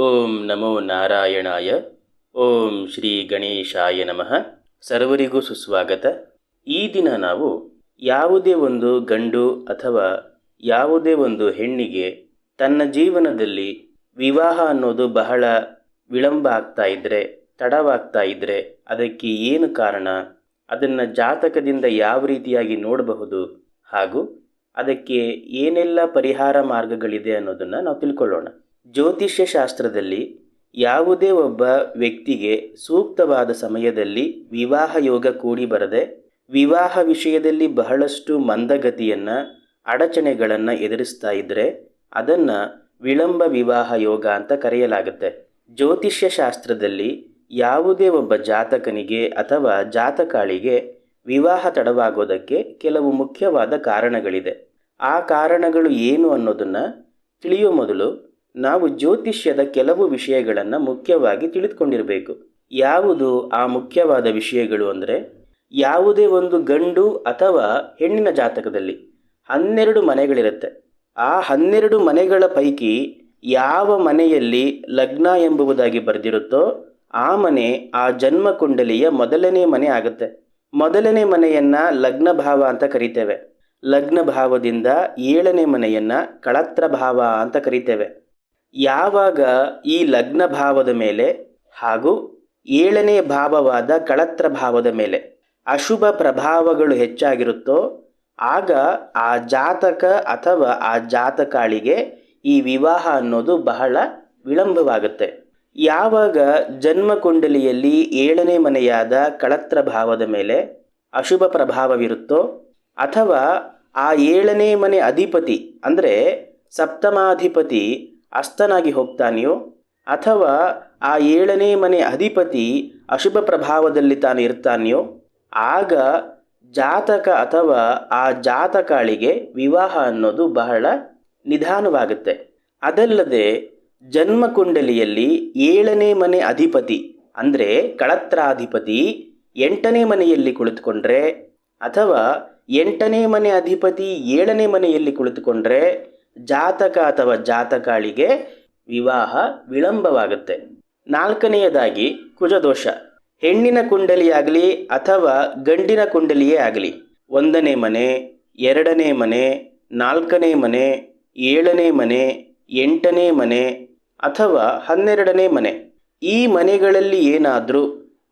ಓಂ ನಮೋ ನಾರಾಯಣಾಯ. ಓಂ ಶ್ರೀ ಗಣೇಶಾಯ ನಮಃ. ಸರ್ವರಿಗೂ ಸುಸ್ವಾಗತ. ಈ ದಿನ ನಾವು ಯಾವುದೇ ಒಂದು ಗಂಡು ಅಥವಾ ಯಾವುದೇ ಒಂದು ಹೆಣ್ಣಿಗೆ ತನ್ನ ಜೀವನದಲ್ಲಿ ವಿವಾಹ ಅನ್ನೋದು ಬಹಳ ವಿಳಂಬ ಆಗ್ತಾ ಇದ್ದರೆ, ತಡವಾಗ್ತಾ ಇದ್ದರೆ ಅದಕ್ಕೆ ಏನು ಕಾರಣ, ಅದನ್ನು ಜಾತಕದಿಂದ ಯಾವ ರೀತಿಯಾಗಿ ನೋಡಬಹುದು ಹಾಗೂ ಅದಕ್ಕೆ ಏನೆಲ್ಲ ಪರಿಹಾರ ಮಾರ್ಗಗಳಿದೆ ಅನ್ನೋದನ್ನು ನಾವು ತಿಳ್ಕೊಳ್ಳೋಣ. ಜ್ಯೋತಿಷ್ಯ ಶಾಸ್ತ್ರದಲ್ಲಿ ಯಾವುದೇ ಒಬ್ಬ ವ್ಯಕ್ತಿಗೆ ಸೂಕ್ತವಾದ ಸಮಯದಲ್ಲಿ ವಿವಾಹ ಯೋಗ ಕೂಡಿ ಬರದೆ ವಿವಾಹ ವಿಷಯದಲ್ಲಿ ಬಹಳಷ್ಟು ಮಂದಗತಿಯನ್ನು, ಅಡಚಣೆಗಳನ್ನು ಎದುರಿಸ್ತಾ ಇದ್ದರೆ ಅದನ್ನು ವಿಳಂಬ ವಿವಾಹ ಯೋಗ ಅಂತ ಕರೆಯಲಾಗುತ್ತೆ. ಜ್ಯೋತಿಷ್ಯ ಶಾಸ್ತ್ರದಲ್ಲಿ ಯಾವುದೇ ಒಬ್ಬ ಜಾತಕನಿಗೆ ಅಥವಾ ಜಾತಕಾಳಿಗೆ ವಿವಾಹ ತಡವಾಗೋದಕ್ಕೆ ಕೆಲವು ಮುಖ್ಯವಾದ ಕಾರಣಗಳಿದೆ. ಆ ಕಾರಣಗಳು ಏನು ಅನ್ನೋದನ್ನು ತಿಳಿಯೋ ಮೊದಲು ನಾವು ಜ್ಯೋತಿಷ್ಯದ ಕೆಲವು ವಿಷಯಗಳನ್ನು ಮುಖ್ಯವಾಗಿ ತಿಳಿದುಕೊಂಡಿರಬೇಕು. ಯಾವುದು ಆ ಮುಖ್ಯವಾದ ವಿಷಯಗಳು ಅಂದರೆ, ಯಾವುದೇ ಒಂದು ಗಂಡು ಅಥವಾ ಹೆಣ್ಣಿನ ಜಾತಕದಲ್ಲಿ 12 ಮನೆಗಳಿರುತ್ತೆ. ಆ 12 ಮನೆಗಳ ಪೈಕಿ ಯಾವ ಮನೆಯಲ್ಲಿ ಲಗ್ನ ಎಂಬುದಾಗಿ ಬರೆದಿರುತ್ತೋ ಆ ಮನೆ ಆ ಜನ್ಮ ಕುಂಡಲಿಯ ಮೊದಲನೇ ಮನೆ ಆಗುತ್ತೆ. ಮೊದಲನೇ ಮನೆಯನ್ನು ಲಗ್ನ ಭಾವ ಅಂತ ಕರಿತೇವೆ. ಲಗ್ನ ಭಾವದಿಂದ 7ನೇ ಮನೆಯನ್ನು ಕಳತ್ರ ಭಾವ ಅಂತ ಕರಿತೇವೆ. ಯಾವಾಗ ಈ ಲಗ್ನ ಭಾವದ ಮೇಲೆ ಹಾಗೂ 7ನೇ ಭಾವವಾದ ಕಳತ್ರ ಭಾವದ ಮೇಲೆ ಅಶುಭ ಪ್ರಭಾವಗಳು ಹೆಚ್ಚಾಗಿರುತ್ತೋ ಆಗ ಆ ಜಾತಕ ಅಥವಾ ಆ ಜಾತಕಾಳಿಗೆ ಈ ವಿವಾಹ ಅನ್ನೋದು ಬಹಳ ವಿಳಂಬವಾಗುತ್ತೆ. ಯಾವಾಗ ಜನ್ಮ ಕುಂಡಲಿಯಲ್ಲಿ 7ನೇ ಮನೆಯಾದ ಕಳತ್ರ ಭಾವದ ಮೇಲೆ ಅಶುಭ ಪ್ರಭಾವವಿರುತ್ತೋ ಅಥವಾ ಆ 7ನೇ ಮನೆ ಅಧಿಪತಿ ಅಂದರೆ ಸಪ್ತಮಾಧಿಪತಿ ಅಸ್ತನಾಗಿ ಹೋಗ್ತಾನೆಯೋ ಅಥವಾ ಆ 7ನೇ ಮನೆ ಅಧಿಪತಿ ಅಶುಭ ಪ್ರಭಾವದಲ್ಲಿ ತಾನು ಇರ್ತಾನೆಯೋ ಆಗ ಜಾತಕ ಅಥವಾ ಆ ಜಾತಕಾಳಿಗೆ ವಿವಾಹ ಅನ್ನೋದು ಬಹಳ ನಿಧಾನವಾಗುತ್ತೆ. ಅದಲ್ಲದೆ ಜನ್ಮ ಕುಂಡಲಿಯಲ್ಲಿ 7ನೇ ಮನೆ ಅಧಿಪತಿ ಅಂದರೆ ಕಳತ್ರಾಧಿಪತಿ 8ನೇ ಮನೆಯಲ್ಲಿ ಕುಳಿತುಕೊಂಡ್ರೆ ಅಥವಾ 8ನೇ ಮನೆ ಅಧಿಪತಿ 7ನೇ ಮನೆಯಲ್ಲಿ ಕುಳಿತುಕೊಂಡ್ರೆ ಜಾತಕ ಅಥವಾ ಜಾತಕಾಳಿಗೆ ವಿವಾಹ ವಿಳಂಬವಾಗುತ್ತೆ. 4ನೇಯದಾಗಿ ಕುಜದೋಷ. ಹೆಣ್ಣಿನ ಕುಂಡಲಿಯಾಗಲಿ ಅಥವಾ ಗಂಡಿನ ಕುಂಡಲಿಯೇ ಆಗಲಿ 1ನೇ ಮನೆ, 2ನೇ ಮನೆ, 4ನೇ ಮನೆ, 7ನೇ ಮನೆ, 8ನೇ ಮನೆ ಅಥವಾ 12ನೇ ಮನೆ, ಈ ಮನೆಗಳಲ್ಲಿ ಏನಾದರೂ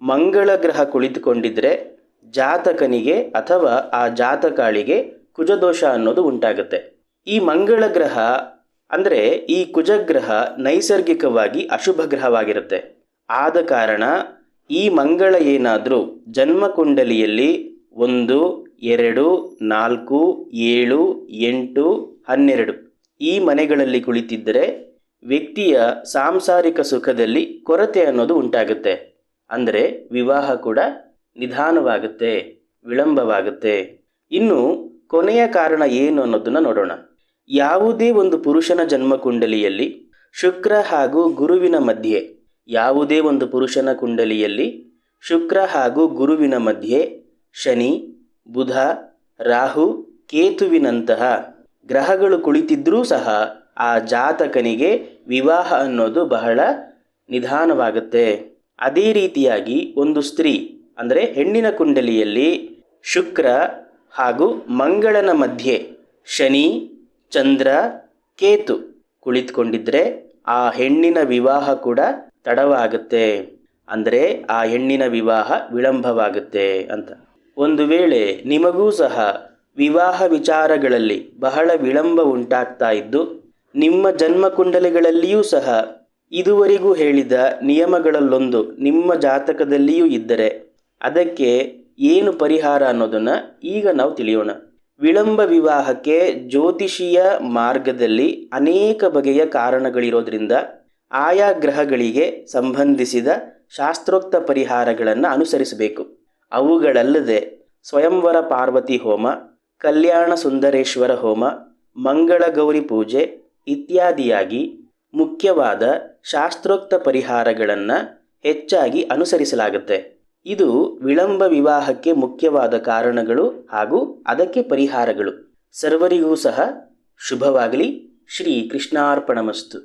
ಮಂಗಳ ಗ್ರಹ ಕುಳಿತುಕೊಂಡಿದ್ರೆ ಜಾತಕನಿಗೆ ಅಥವಾ ಆ ಜಾತಕಾಳಿಗೆ ಕುಜದೋಷ ಅನ್ನೋದು ಉಂಟಾಗುತ್ತೆ. ಈ ಮಂಗಳ ಗ್ರಹ ಅಂದರೆ ಈ ಕುಜಗ್ರಹ ನೈಸರ್ಗಿಕವಾಗಿ ಅಶುಭ ಗ್ರಹವಾಗಿರುತ್ತೆ. ಆದ ಕಾರಣ ಈ ಮಂಗಳ ಏನಾದರೂ ಜನ್ಮ ಕುಂಡಲಿಯಲ್ಲಿ 1, 2, 4, 7, 8, 12 ಈ ಮನೆಗಳಲ್ಲಿ ಕುಳಿತಿದ್ದರೆ ವ್ಯಕ್ತಿಯ ಸಾಂಸಾರಿಕ ಸುಖದಲ್ಲಿ ಕೊರತೆ ಅನ್ನೋದು ಉಂಟಾಗುತ್ತೆ. ಅಂದರೆ ವಿವಾಹ ಕೂಡ ನಿಧಾನವಾಗುತ್ತೆ, ವಿಳಂಬವಾಗುತ್ತೆ. ಇನ್ನು ಕೊನೆಯ ಕಾರಣ ಏನು ಅನ್ನೋದನ್ನು ನೋಡೋಣ. ಯಾವುದೇ ಒಂದು ಪುರುಷನ ಜನ್ಮ ಕುಂಡಲಿಯಲ್ಲಿ ಶುಕ್ರ ಹಾಗೂ ಗುರುವಿನ ಮಧ್ಯೆ ಯಾವುದೇ ಒಂದು ಪುರುಷನ ಕುಂಡಲಿಯಲ್ಲಿ ಶುಕ್ರ ಹಾಗೂ ಗುರುವಿನ ಮಧ್ಯೆ ಶನಿ, ಬುಧ, ರಾಹು, ಕೇತುವಿನಂತಹ ಗ್ರಹಗಳು ಕುಳಿತಿದ್ರೂ ಸಹ ಆ ಜಾತಕನಿಗೆ ವಿವಾಹ ಅನ್ನೋದು ಬಹಳ ನಿಧಾನವಾಗುತ್ತೆ. ಅದೇ ರೀತಿಯಾಗಿ ಒಂದು ಸ್ತ್ರೀ ಅಂದರೆ ಹೆಣ್ಣಿನ ಕುಂಡಲಿಯಲ್ಲಿ ಶುಕ್ರ ಹಾಗೂ ಮಂಗಳನ ಮಧ್ಯೆ ಶನಿ, ಚಂದ್ರ, ಕೇತು ಕುಳಿತುಕೊಂಡಿದ್ರೆ ಆ ಹೆಣ್ಣಿನ ವಿವಾಹ ಕೂಡ ತಡವಾಗುತ್ತೆ. ಅಂದರೆ ಆ ಹೆಣ್ಣಿನ ವಿವಾಹ ವಿಳಂಬವಾಗುತ್ತೆ ಅಂತ. ಒಂದು ವೇಳೆ ನಿಮಗೂ ಸಹ ವಿವಾಹ ವಿಚಾರಗಳಲ್ಲಿ ಬಹಳ ವಿಳಂಬ ಉಂಟಾಗ್ತಾ ಇದ್ದು ನಿಮ್ಮ ಜನ್ಮ ಕುಂಡಲಿಗಳಲ್ಲಿಯೂ ಸಹ ಇದುವರೆಗೂ ಹೇಳಿದ ನಿಯಮಗಳಲ್ಲೊಂದು ನಿಮ್ಮ ಜಾತಕದಲ್ಲಿಯೂ ಇದ್ದರೆ ಅದಕ್ಕೆ ಏನು ಪರಿಹಾರ ಅನ್ನೋದನ್ನು ಈಗ ನಾವು ತಿಳಿಯೋಣ. ವಿಳಂಬ ವಿವಾಹಕ್ಕೆ ಜ್ಯೋತಿಷೀಯ ಮಾರ್ಗದಲ್ಲಿ ಅನೇಕ ಬಗೆಯ ಕಾರಣಗಳಿರೋದ್ರಿಂದ ಆಯಾ ಗ್ರಹಗಳಿಗೆ ಸಂಬಂಧಿಸಿದ ಶಾಸ್ತ್ರೋಕ್ತ ಪರಿಹಾರಗಳನ್ನು ಅನುಸರಿಸಬೇಕು. ಅವುಗಳಲ್ಲದೆ ಸ್ವಯಂವರ ಪಾರ್ವತಿ ಹೋಮ, ಕಲ್ಯಾಣ ಸುಂದರೇಶ್ವರ ಹೋಮ, ಮಂಗಳ ಗೌರಿ ಪೂಜೆ ಇತ್ಯಾದಿಯಾಗಿ ಮುಖ್ಯವಾದ ಶಾಸ್ತ್ರೋಕ್ತ ಪರಿಹಾರಗಳನ್ನು ಹೆಚ್ಚಾಗಿ ಅನುಸರಿಸಲಾಗುತ್ತೆ. ಇದು ವಿಳಂಬ ವಿವಾಹಕ್ಕೆ ಮುಖ್ಯವಾದ ಕಾರಣಗಳು ಹಾಗೂ ಅದಕ್ಕೆ ಪರಿಹಾರಗಳು. ಸರ್ವರಿಗೂ ಸಹ ಶುಭವಾಗಲಿ. ಶ್ರೀ ಕೃಷ್ಣಾರ್ಪಣಮಸ್ತು.